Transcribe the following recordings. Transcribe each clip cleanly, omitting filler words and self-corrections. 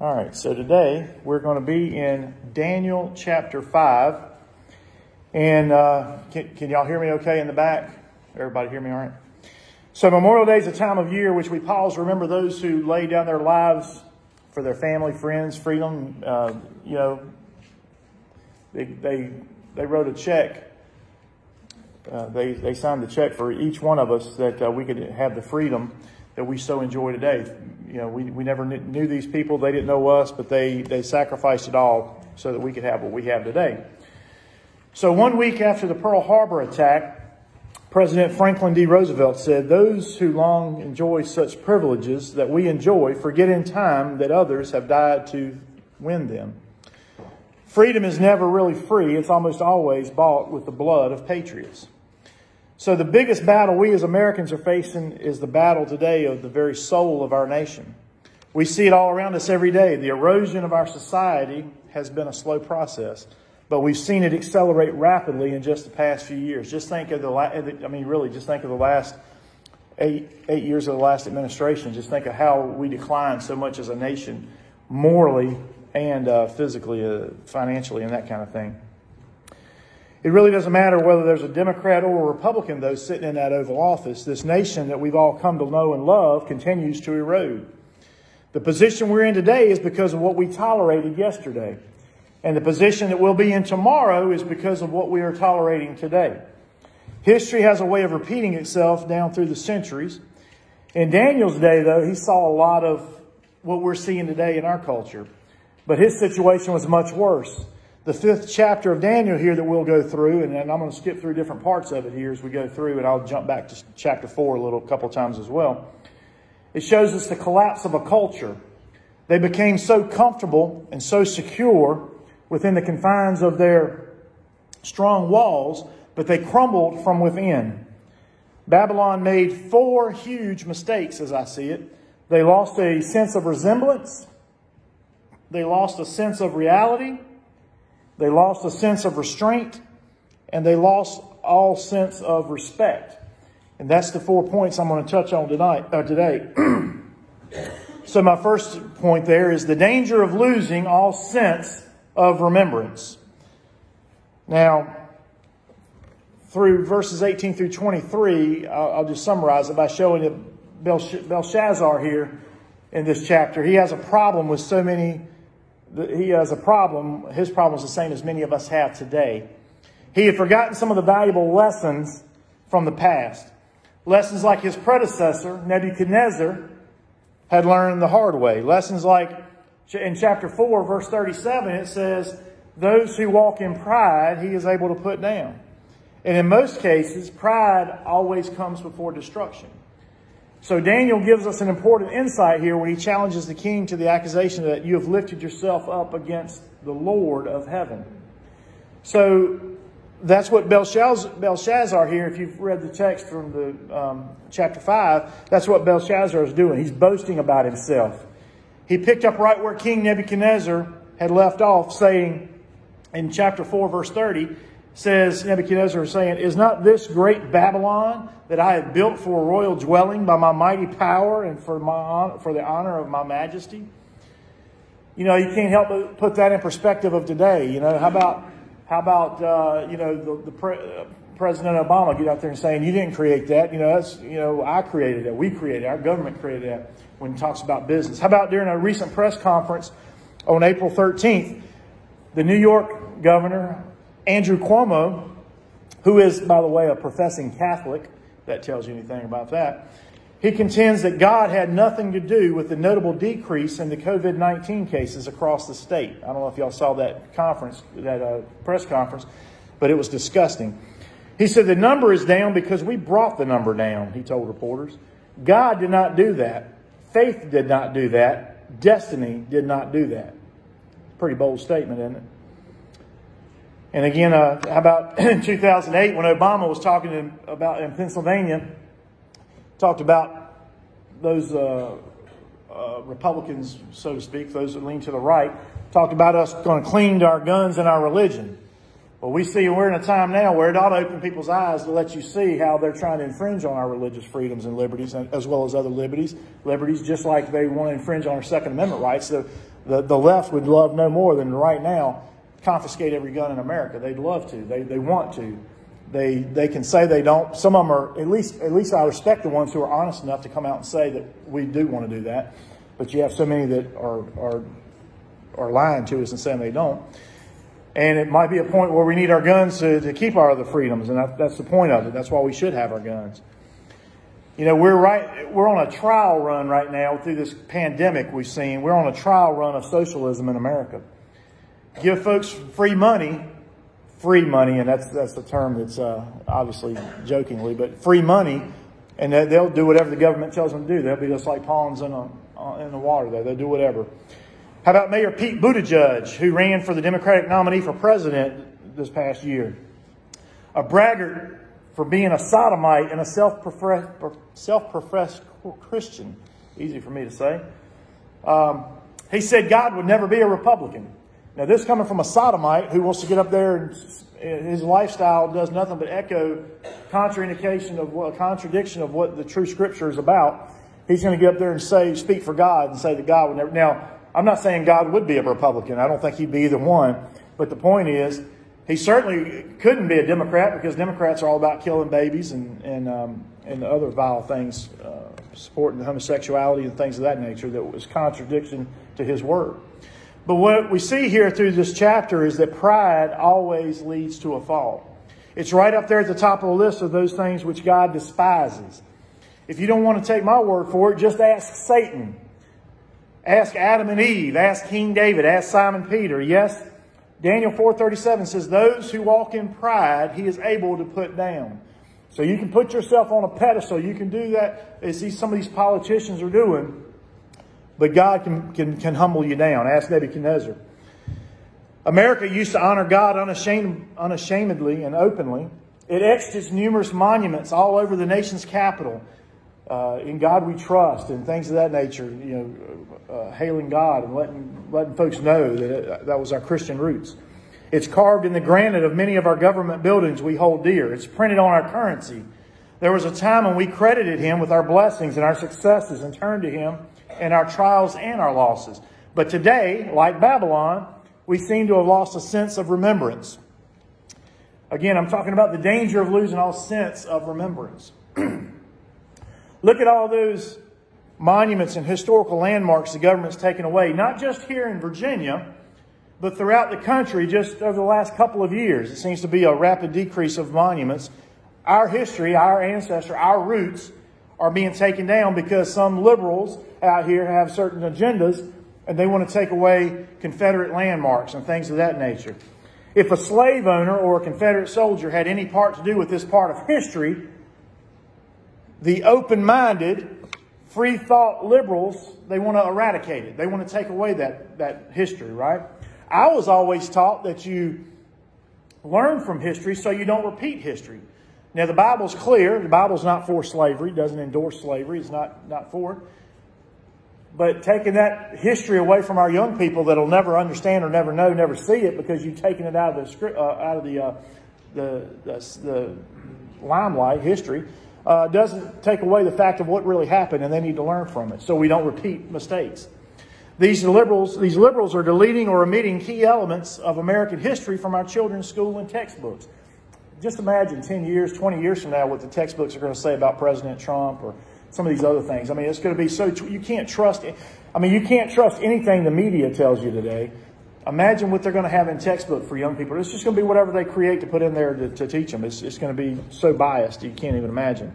All right, so today we're going to be in Daniel chapter 5. And can y'all hear me okay in the back? Everybody hear me all right? So Memorial Day is a time of year which we pause to remember those who laid down their lives for their family, friends, freedom. They wrote a check. They signed the check for each one of us that we could have the freedom that we so enjoy today. You know, we never knew these people. They didn't know us, but they sacrificed it all so that we could have what we have today. So 1 week after the Pearl Harbor attack, President Franklin D. Roosevelt said, "Those who long enjoy such privileges that we enjoy forget in time that others have died to win them." Freedom is never really free. It's almost always bought with the blood of patriots. So the biggest battle we as Americans are facing is the battle today of the very soul of our nation. We see it all around us every day. The erosion of our society has been a slow process, but we've seen it accelerate rapidly in just the past few years. Just think of just think of the last eight years of the last administration. Just think of how we declined so much as a nation, morally and physically, financially, and that kind of thing. It really doesn't matter whether there's a Democrat or a Republican, though, sitting in that Oval Office. This nation that we've all come to know and love continues to erode. The position we're in today is because of what we tolerated yesterday. And the position that we'll be in tomorrow is because of what we are tolerating today. History has a way of repeating itself down through the centuries. In Daniel's day, though, he saw a lot of what we're seeing today in our culture. But his situation was much worse. The 5th chapter of Daniel here that we'll go through, and I'm going to skip through different parts of it here as we go through, and I'll jump back to chapter 4 a couple times as well. It shows us the collapse of a culture. They became so comfortable and so secure within the confines of their strong walls, but they crumbled from within. Babylon made 4 huge mistakes as I see it. They lost a sense of resemblance. They lost a sense of reality. They lost a sense of restraint, and they lost all sense of respect. And that's the 4 points I'm going to touch on today. So my first point there is the danger of losing all sense of remembrance. Now, through verses 18 through 23, I'll just summarize it by showing you Belshazzar here in this chapter. He has a problem with so many. He has a problem. His problem is the same as many of us have today. He had forgotten some of the valuable lessons from the past. Lessons like his predecessor, Nebuchadnezzar, had learned the hard way. Lessons like in chapter 4, verse 37, it says, "Those who walk in pride, he is able to put down." And in most cases, pride always comes before destruction. So Daniel gives us an important insight here when he challenges the king to the accusation that you have lifted yourself up against the Lord of heaven. So that's what Belshazzar here, if you've read the text from the chapter 5, that's what Belshazzar is doing. He's boasting about himself. He picked up right where King Nebuchadnezzar had left off, saying in chapter 4, verse 30, says Nebuchadnezzar is saying, "Is not this great Babylon that I have built for a royal dwelling by my mighty power and for the honor of my majesty?" You know, you can't help but put that in perspective of today. You know, how about President Obama get out there and saying, "You didn't create that. You know, I created it. We created it. Our government created that," when he talks about business. How about during a recent press conference on April 13th, the New York governor, Andrew Cuomo, who is, by the way, a professing Catholic, that tells you anything about that, he contends that God had nothing to do with the notable decrease in the COVID-19 cases across the state. I don't know if y'all saw that press conference, but it was disgusting. He said the number is down because we brought the number down, he told reporters. God did not do that. Faith did not do that. Destiny did not do that. Pretty bold statement, isn't it? And again, how about in 2008 when Obama was talking about in Pennsylvania, talked about those Republicans, so to speak, those that lean to the right, talked about us going to clean our guns and our religion. Well, we see we're in a time now where it ought to open people's eyes to let you see how they're trying to infringe on our religious freedoms and liberties, as well as other liberties, just like they want to infringe on our Second Amendment rights. So The left would love no more than right now confiscate every gun in America. They'd love to. They want to. They can say they don't. Some of them are, at least I respect the ones who are honest enough to come out and say that we do want to do that. But you have so many that are lying to us and saying they don't. And it might be a point where we need our guns to keep our other freedoms, and that's the point of it. That's why we should have our guns. You know, we're on a trial run right now through this pandemic we've seen. We're on a trial run of socialism in America. Give folks free money, and that's the term that's obviously jokingly, but free money, and they'll do whatever the government tells them to do. They'll be just like pawns in the water there. They'll do whatever. How about Mayor Pete Buttigieg, who ran for the Democratic nominee for president this past year? A braggart for being a sodomite and a self-professed Christian. Easy for me to say. He said God would never be a Republican. Now, this coming from a sodomite who wants to get up there and his lifestyle does nothing but echo contradiction of what the true Scripture is about. He's going to get up there and speak for God and say that God would never. Now, I'm not saying God would be a Republican. I don't think he'd be either one. But the point is, he certainly couldn't be a Democrat, because Democrats are all about killing babies and other vile things, supporting homosexuality and things of that nature that was contradiction to his word. But what we see here through this chapter is that pride always leads to a fall. It's right up there at the top of the list of those things which God despises. If you don't want to take my word for it, just ask Satan. Ask Adam and Eve. Ask King David. Ask Simon Peter. Yes, Daniel 4:37 says, those who walk in pride, he is able to put down. So you can put yourself on a pedestal. You can do that, as some of these politicians are doing. But God can humble you down. Ask Nebuchadnezzar. America used to honor God unashamedly and openly. It etched its numerous monuments all over the nation's capital. In God we trust, and things of that nature, hailing God and letting folks know that that was our Christian roots. It's carved in the granite of many of our government buildings we hold dear. It's printed on our currency. There was a time when we credited him with our blessings and our successes and turned to him in our trials and our losses. But today, like Babylon, we seem to have lost a sense of remembrance. Again, I'm talking about the danger of losing all sense of remembrance. Look at all those monuments and historical landmarks the government's taken away, not just here in Virginia, but throughout the country just over the last couple of years. It seems to be a rapid decrease of monuments. Our history, our ancestry, our roots are being taken down because some liberals out here have certain agendas and they want to take away Confederate landmarks and things of that nature. If a slave owner or a Confederate soldier had any part to do with this part of history, the open-minded, free-thought liberals, they want to eradicate it. They want to take away that history, right? I was always taught that you learn from history so you don't repeat history. Now, the Bible's clear. The Bible's not for slavery. It doesn't endorse slavery. It's not for it. But taking that history away from our young people that'll never understand or never know, never see it, because you've taken it out of the limelight, history, doesn't take away the fact of what really happened, and they need to learn from it so we don't repeat mistakes. These liberals are deleting or omitting key elements of American history from our children's school and textbooks. Just imagine 10 years, 20 years from now what the textbooks are going to say about President Trump or some of these other things. I mean, it's going to be so, you can't trust anything the media tells you today. Imagine what they're going to have in textbook for young people. It's just going to be whatever they create to put in there to teach them. It's going to be so biased you can't even imagine.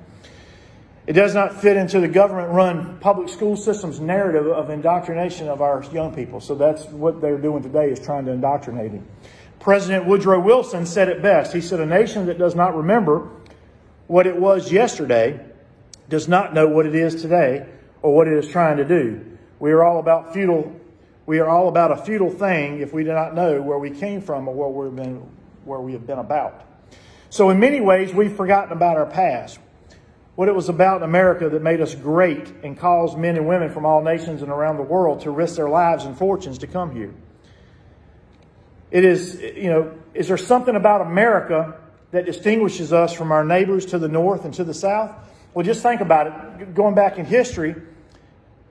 It does not fit into the government-run public school system's narrative of indoctrination of our young people. So that's what they're doing today, is trying to indoctrinate them. President Woodrow Wilson said it best. He said, a nation that does not remember what it was yesterday does not know what it is today or what it is trying to do. We are all about a futile thing if we do not know where we came from or where we have been about. So in many ways, we've forgotten about our past. What it was about in America that made us great and caused men and women from all nations and around the world to risk their lives and fortunes to come here. It is, is there something about America that distinguishes us from our neighbors to the north and to the south? Well, just think about it. Going back in history,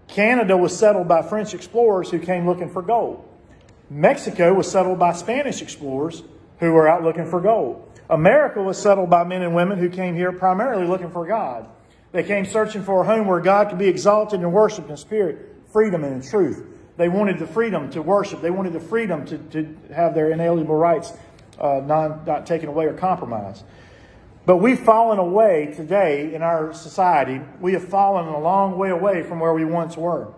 Canada was settled by French explorers who came looking for gold. Mexico was settled by Spanish explorers who were out looking for gold. America was settled by men and women who came here primarily looking for God. They came searching for a home where God could be exalted and worshiped in spirit, freedom, and in truth. They wanted the freedom to worship. They wanted the freedom to have their inalienable rights not taken away or compromised. But we've fallen away today in our society. We have fallen a long way away from where we once were.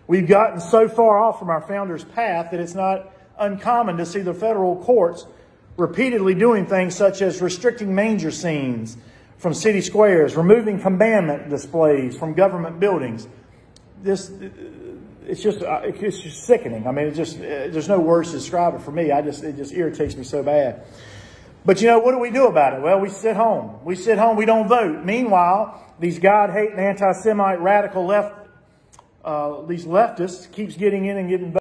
We've gotten so far off from our founders' path that it's not uncommon to see the federal courts repeatedly doing things such as restricting manger scenes from city squares, removing commandment displays from government buildings. It's just sickening. I mean, there's no words to describe it for me. It just irritates me so bad. But you know, what do we do about it? Well, we sit home. We sit home. We don't vote. Meanwhile, these God-hating, anti-Semite, radical these leftists keeps getting in and getting votes.